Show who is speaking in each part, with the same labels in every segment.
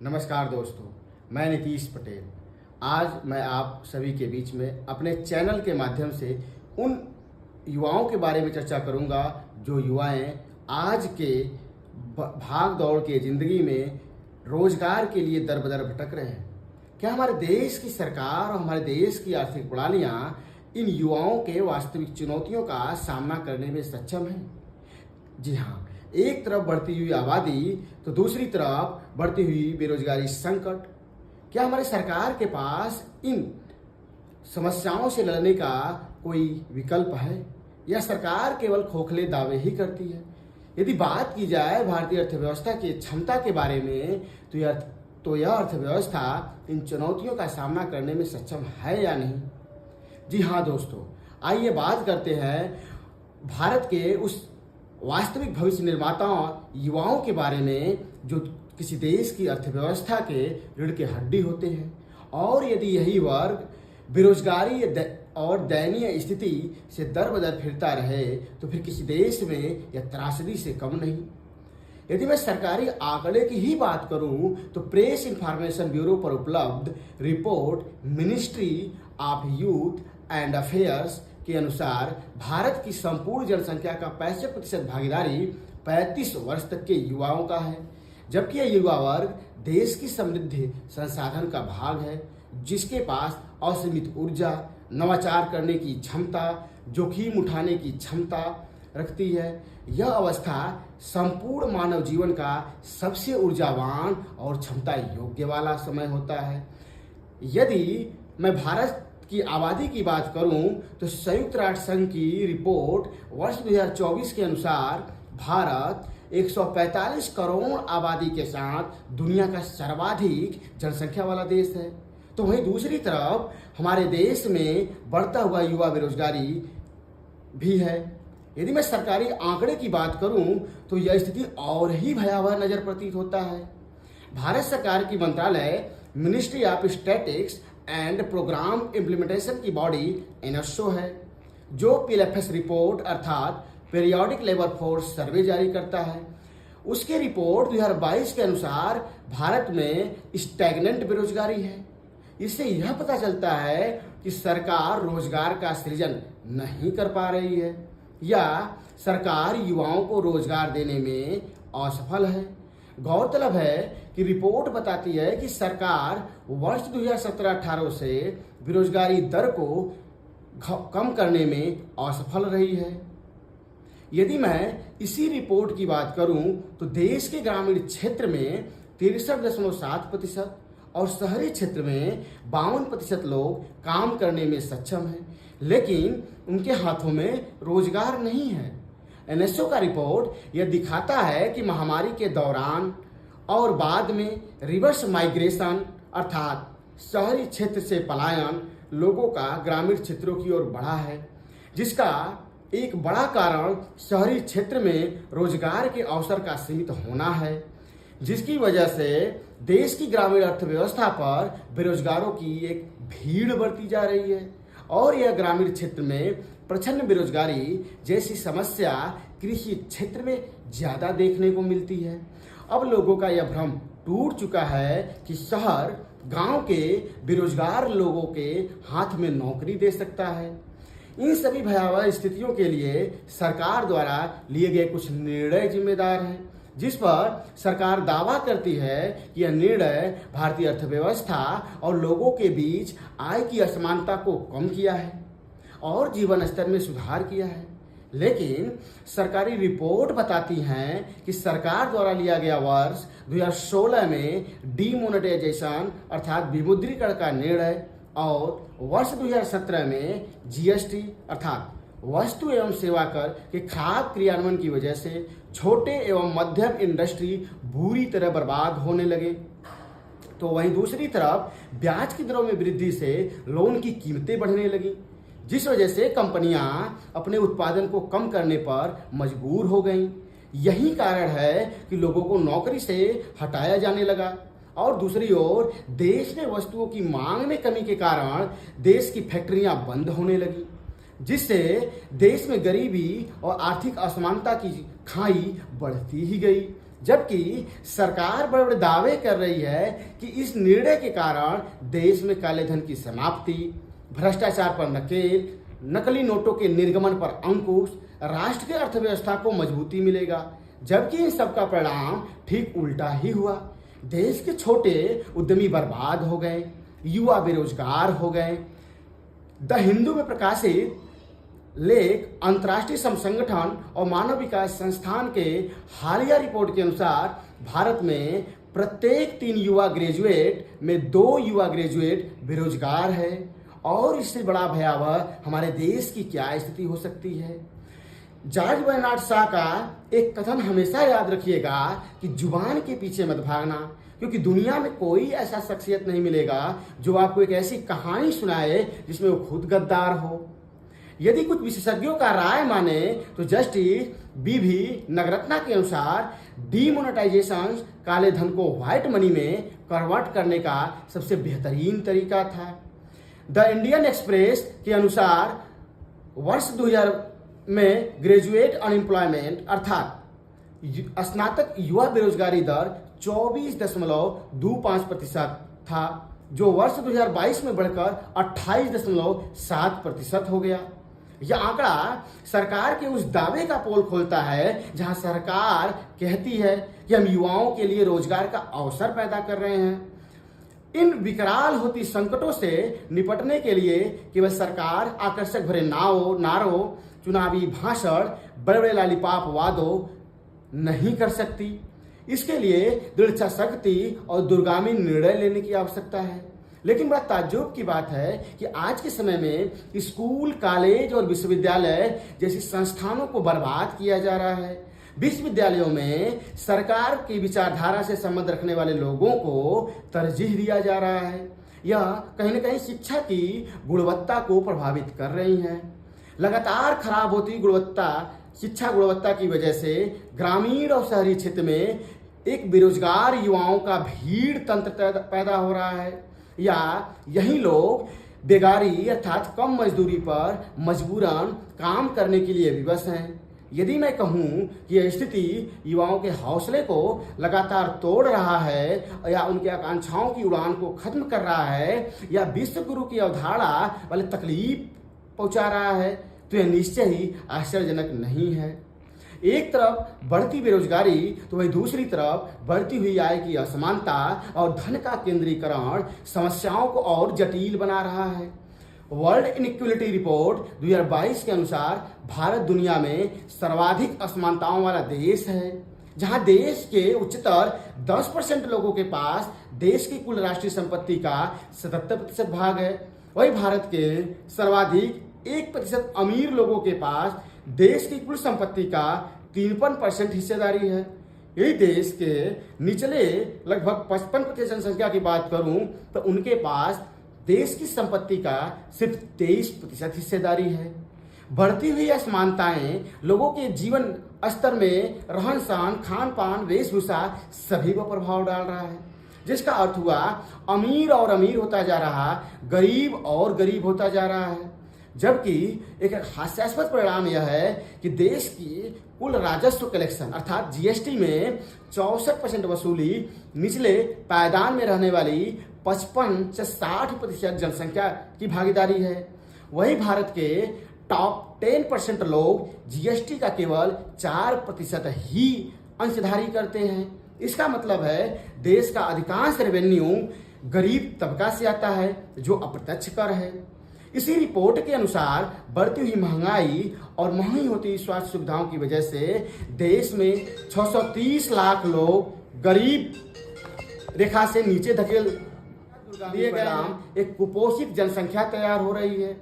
Speaker 1: नमस्कार दोस्तों, मैं नीतीश पटेल। आज मैं आप सभी के बीच में अपने चैनल के माध्यम से उन युवाओं के बारे में चर्चा करूंगा जो युवाएं आज के भाग दौड़ के ज़िंदगी में रोजगार के लिए दर बदर भटक रहे हैं। क्या हमारे देश की सरकार और हमारे देश की आर्थिक प्रणालियां इन युवाओं के वास्तविक चुनौतियों का सामना करने में सक्षम हैं? जी हाँ, एक तरफ बढ़ती हुई आबादी तो दूसरी तरफ बढ़ती हुई बेरोजगारी संकट। क्या हमारी सरकार के पास इन समस्याओं से लड़ने का कोई विकल्प है या सरकार केवल खोखले दावे ही करती है? यदि बात की जाए भारतीय अर्थव्यवस्था की क्षमता के बारे में तो यह अर्थव्यवस्था इन चुनौतियों का सामना करने में सक्षम है या नहीं? जी हाँ दोस्तों, आइए बात करते हैं भारत के उस वास्तविक भविष्य निर्माताओं युवाओं के बारे में जो किसी देश की अर्थव्यवस्था के रीढ़ के हड्डी होते हैं। और यदि यही वर्ग बेरोजगारी और दयनीय स्थिति से दर बदर फिरता रहे तो फिर किसी देश में यह त्रासदी से कम नहीं। यदि मैं सरकारी आंकड़े की ही बात करूं तो प्रेस इंफॉर्मेशन ब्यूरो पर उपलब्ध report ministry of youth and affairs के अनुसार भारत की संपूर्ण जनसंख्या का 65% भागीदारी 35 वर्ष तक के युवाओं का है, जबकि यह युवा वर्ग देश की समृद्धि संसाधन का भाग है, जिसके पास असीमित ऊर्जा, नवाचार करने की क्षमता, जोखिम उठाने की क्षमता रखती है। यह अवस्था संपूर्ण मानव जीवन का सबसे ऊर्जावान और क्षमता योग्य वाला समय होता है। यदि मैं भारत की आबादी की बात करूं तो संयुक्त राष्ट्र संघ की रिपोर्ट वर्ष 2024 के अनुसार भारत 145 करोड़ आबादी के साथ दुनिया का सर्वाधिक जनसंख्या वाला देश है। तो वहीं दूसरी तरफ हमारे देश में बढ़ता हुआ युवा बेरोजगारी भी है। यदि मैं सरकारी आंकड़े की बात करूं तो यह स्थिति और ही भयावह नजर प्रतीत होता है। भारत सरकार की मंत्रालय ministry of statistics and programme implementation की बॉडी एनएसओ है, जो पीएलएफएस रिपोर्ट अर्थात पीरियोडिक लेबर फोर्स सर्वे जारी करता है। उसके रिपोर्ट 2022 के अनुसार भारत में स्टैग्नेंट बेरोजगारी है। इससे यह पता चलता है कि सरकार रोजगार का सृजन नहीं कर पा रही है या सरकार युवाओं को रोजगार देने में असफल है। गौरतलब है कि रिपोर्ट बताती है कि सरकार वर्ष 2017-18 से बेरोजगारी दर को कम करने में असफल रही है। यदि मैं इसी रिपोर्ट की बात करूं तो देश के ग्रामीण क्षेत्र में 63.7% और शहरी क्षेत्र में 52% लोग काम करने में सक्षम हैं, लेकिन उनके हाथों में रोजगार नहीं है। एनएसओ का रिपोर्ट यह दिखाता है कि महामारी के दौरान और बाद में रिवर्स माइग्रेशन अर्थात शहरी क्षेत्र से पलायन लोगों का ग्रामीण क्षेत्रों की ओर बढ़ा है, जिसका एक बड़ा कारण शहरी क्षेत्र में रोजगार के अवसर का सीमित होना है, जिसकी वजह से देश की ग्रामीण अर्थव्यवस्था पर बेरोजगारों की एक भीड़ बढ़ती जा रही है। और यह ग्रामीण क्षेत्र में प्रचंड बेरोजगारी जैसी समस्या कृषि क्षेत्र में ज्यादा देखने को मिलती है। अब लोगों का यह भ्रम टूट चुका है कि शहर गांव के बेरोजगार लोगों के हाथ में नौकरी दे सकता है। इन सभी भयावह स्थितियों के लिए सरकार द्वारा लिए गए कुछ निर्णय जिम्मेदार हैं, जिस पर सरकार दावा करती है कि यह निर्णय भारतीय अर्थव्यवस्था और लोगों के बीच आय की असमानता को कम किया है और जीवन स्तर में सुधार किया है। लेकिन सरकारी रिपोर्ट बताती हैं कि सरकार द्वारा लिया गया वर्ष 2016 में डीमोनेटाइजेशन अर्थात विमुद्रीकरण का निर्णय और वर्ष 2017 में जीएसटी अर्थात वस्तु एवं सेवा कर के खाद क्रियान्वयन की वजह से छोटे एवं मध्यम इंडस्ट्री बुरी तरह बर्बाद होने लगे। तो वहीं दूसरी तरफ ब्याज की दरों में वृद्धि से लोन की कीमतें बढ़ने लगी, जिस वजह से कंपनियां अपने उत्पादन को कम करने पर मजबूर हो गईं। यही कारण है कि लोगों को नौकरी से हटाया जाने लगा और दूसरी ओर देश में वस्तुओं की मांग में कमी के कारण देश की फैक्ट्रियां बंद होने लगी, जिससे देश में गरीबी और आर्थिक असमानता की खाई बढ़ती ही गई। जबकि सरकार बड़े बड़े दावे कर रही है कि इस निर्णय के कारण देश में काले धन की समाप्ति, भ्रष्टाचार पर नकेल, नकली नोटों के निर्गमन पर अंकुश, राष्ट्र की अर्थव्यवस्था को मजबूती मिलेगा। जबकि इन सबका परिणाम ठीक उल्टा ही हुआ। देश के छोटे उद्यमी बर्बाद हो गए, युवा बेरोजगार हो गए। द हिंदू में प्रकाशित लेख अंतर्राष्ट्रीय श्रम संगठन और मानव विकास संस्थान के हालिया रिपोर्ट के अनुसार भारत में प्रत्येक 3 युवा ग्रेजुएट में 2 युवा ग्रेजुएट बेरोजगार है। और इससे बड़ा भयावह हमारे देश की क्या स्थिति हो सकती है। जॉर्ज बर्नार्ड शॉ का एक कथन हमेशा याद रखिएगा कि जुबान के पीछे मत भागना, क्योंकि दुनिया में कोई ऐसा शख्सियत नहीं मिलेगा जो आपको एक ऐसी कहानी सुनाए जिसमें वो खुद गद्दार हो। यदि कुछ विशेषज्ञों का राय माने तो जस्टिस बीवी नगरत्ना के अनुसार डीमोनेटाइजेशन काले धन को व्हाइट मनी में कन्वर्ट करने का सबसे बेहतरीन तरीका था। द इंडियन एक्सप्रेस के अनुसार वर्ष 2000 में ग्रेजुएट अनएम्प्लॉयमेंट अर्थात स्नातक युवा बेरोजगारी दर 24.25% था, जो वर्ष 2022 में बढ़कर 28.7% हो गया। यह आंकड़ा सरकार के उस दावे का पोल खोलता है जहां सरकार कहती है कि हम युवाओं के लिए रोजगार का अवसर पैदा कर रहे हैं। इन विकराल होती संकटों से निपटने के लिए केवल सरकार आकर्षक भरे नारों, चुनावी भाषण, बड़े बड़े लालीपाप वादों नहीं कर सकती। इसके लिए दृढ़ इच्छा शक्ति और दूरगामी निर्णय लेने की आवश्यकता है। लेकिन बड़ा ताज्जुब की बात है कि आज के समय में स्कूल, कॉलेज और विश्वविद्यालय जैसी संस्थानों को बर्बाद किया जा रहा है। विश्वविद्यालयों में सरकार की विचारधारा से संबंध रखने वाले लोगों को तरजीह दिया जा रहा है। यह कहीं न कहीं शिक्षा की गुणवत्ता को प्रभावित कर रही है। लगातार खराब होती शिक्षा गुणवत्ता की वजह से ग्रामीण और शहरी क्षेत्र में एक बेरोजगार युवाओं का भीड़ तंत्र पैदा हो रहा है, या यही लोग बेगारी अर्थात कम मजदूरी पर मजबूरन काम करने के लिए विवश हैं। यदि मैं कहूं कि यह स्थिति युवाओं के हौसले को लगातार तोड़ रहा है या उनकी आकांक्षाओं की उड़ान को खत्म कर रहा है या विश्व गुरु की अवधारणा वाले तकलीफ पहुंचा रहा है, तो यह निश्चय ही आश्चर्यजनक नहीं है। एक तरफ बढ़ती बेरोजगारी तो वही दूसरी तरफ बढ़ती हुई आय की असमानता और धन का केंद्रीकरण समस्याओं को और जटिल बना रहा है। वर्ल्ड इनइक्वालिटी रिपोर्ट 2022 के अनुसार भारत दुनिया में सर्वाधिक असमानताओं वाला देश है, जहां देश के उच्चतर 10% लोगों के पास देश की कुल राष्ट्रीय संपत्ति का 77% भाग है। वही भारत के सर्वाधिक 1% अमीर लोगों के पास देश की कुल संपत्ति का 53% हिस्सेदारी है। यही देश के निचले लगभग 55% जनसंख्या की बात करूं तो उनके पास देश की संपत्ति का सिर्फ 23% हिस्सेदारी है। बढ़ती हुई असमानताएं लोगों के जीवन स्तर में रहन सहन, खान पान, वेशभूषा सभी पर प्रभाव डाल रहा है, जिसका अर्थ हुआ अमीर और अमीर होता जा रहा, गरीब और गरीब होता जा रहा है। जबकि एक हास्यास्पद परिणाम यह है कि देश की कुल राजस्व कलेक्शन अर्थात जीएसटी में 64% वसूली निचले पायदान में रहने वाली 55 से 60% जनसंख्या की भागीदारी है। वही भारत के टॉप 10% लोग जीएसटी का केवल 4% ही अंशधारी करते हैं। इसका मतलब है देश का अधिकांश रेवेन्यू गरीब तबका से आता है, जो अप्रत्यक्ष कर है। इसी रिपोर्ट के अनुसार बढ़ती हुई महंगाई और महंगी होती स्वास्थ्य सुविधाओं की वजह से देश में 630 लाख लोग गरीब रेखा से नीचे धकेल दिए गए एक कुपोषित जनसंख्या तैयार हो रही है।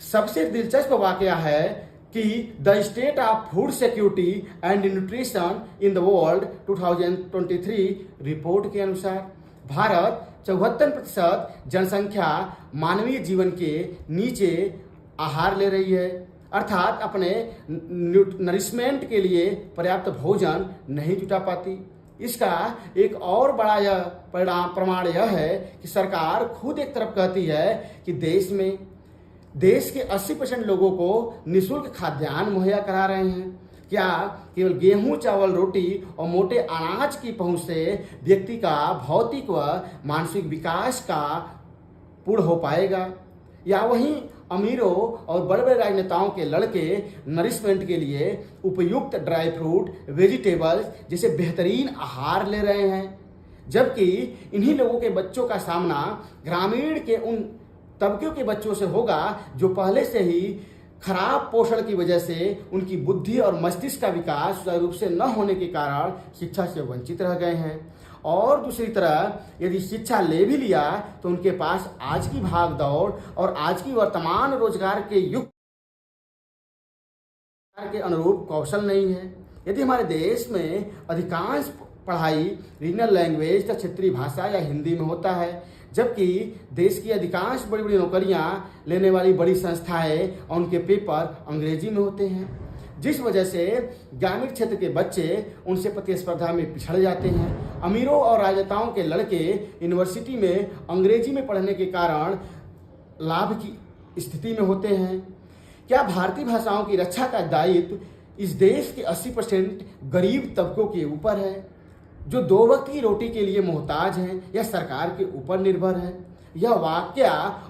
Speaker 1: सबसे दिलचस्प वाकया है कि the state of food security and nutrition in the world 2023 report के अनुसार भारत 74% जनसंख्या मानवीय जीवन के नीचे आहार ले रही है, अर्थात अपने नरिशमेंट के लिए पर्याप्त भोजन नहीं जुटा पाती। इसका एक और बड़ा यह प्रमाण यह है कि सरकार खुद एक तरफ कहती है कि देश के 80% लोगों को निःशुल्क खाद्यान्न मुहैया करा रहे हैं, क्या केवल गेहूं, चावल, रोटी और मोटे अनाज की पहुंच से व्यक्ति का भौतिक व मानसिक विकास का पूर्ण हो पाएगा, या वहीं अमीरों और बड़े बड़े राजनेताओं के लड़के नरिशमेंट के लिए उपयुक्त ड्राई फ्रूट, वेजिटेबल्स जैसे बेहतरीन आहार ले रहे हैं, जबकि इन्हीं लोगों के बच्चों का सामना ग्रामीण के उन तबके के बच्चों से होगा जो पहले से ही खराब पोषण की वजह से उनकी बुद्धि और मस्तिष्क का विकास सुचारू रूप से न होने के कारण शिक्षा से वंचित रह गए हैं। और दूसरी तरह यदि शिक्षा ले भी लिया तो उनके पास आज की भाग दौड़ और आज की वर्तमान रोजगार के युग के अनुरूप कौशल नहीं है। यदि हमारे देश में अधिकांश पढ़ाई रीजनल लैंग्वेज या क्षेत्रीय भाषा या हिंदी में होता है, जबकि देश की अधिकांश बड़ी बड़ी नौकरियां लेने वाली बड़ी संस्थाएं और उनके पेपर अंग्रेजी में होते हैं, जिस वजह से ग्रामीण क्षेत्र के बच्चे उनसे प्रतिस्पर्धा में पिछड़ जाते हैं। अमीरों और राजनेताओं के लड़के यूनिवर्सिटी में अंग्रेजी में पढ़ने के कारण लाभ की स्थिति में होते हैं। क्या भारतीय भाषाओं की रक्षा का दायित्व इस देश के 80% गरीब तबकों के ऊपर है, जो 2 वक्त की रोटी के लिए मोहताज हैं, या सरकार के ऊपर निर्भर है? यह वाक्य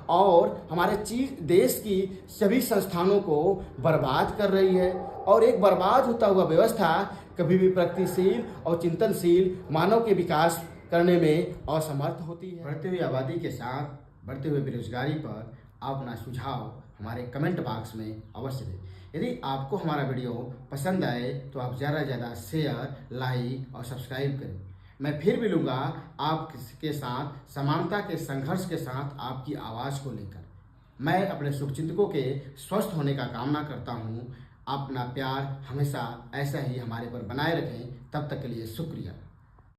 Speaker 1: और हमारे देश की सभी संस्थानों को बर्बाद कर रही है, और एक बर्बाद होता हुआ व्यवस्था कभी भी प्रगतिशील और चिंतनशील मानव के विकास करने में असमर्थ होती है। बढ़ती हुई आबादी के साथ बढ़ते हुए बेरोजगारी पर आप अपना सुझाव हमारे कमेंट बॉक्स में अवश्य दें। यदि आपको हमारा वीडियो पसंद आए तो आप ज़्यादा से ज़्यादा शेयर, लाइक और सब्सक्राइब करें। मैं फिर मिलूंगा आपके साथ समानता के संघर्ष के साथ आपकी आवाज़ को लेकर। मैं अपने शुभचिंतकों के स्वस्थ होने का कामना करता हूँ। अपना प्यार हमेशा ऐसा ही हमारे पर बनाए रखें। तब तक के लिए शुक्रिया।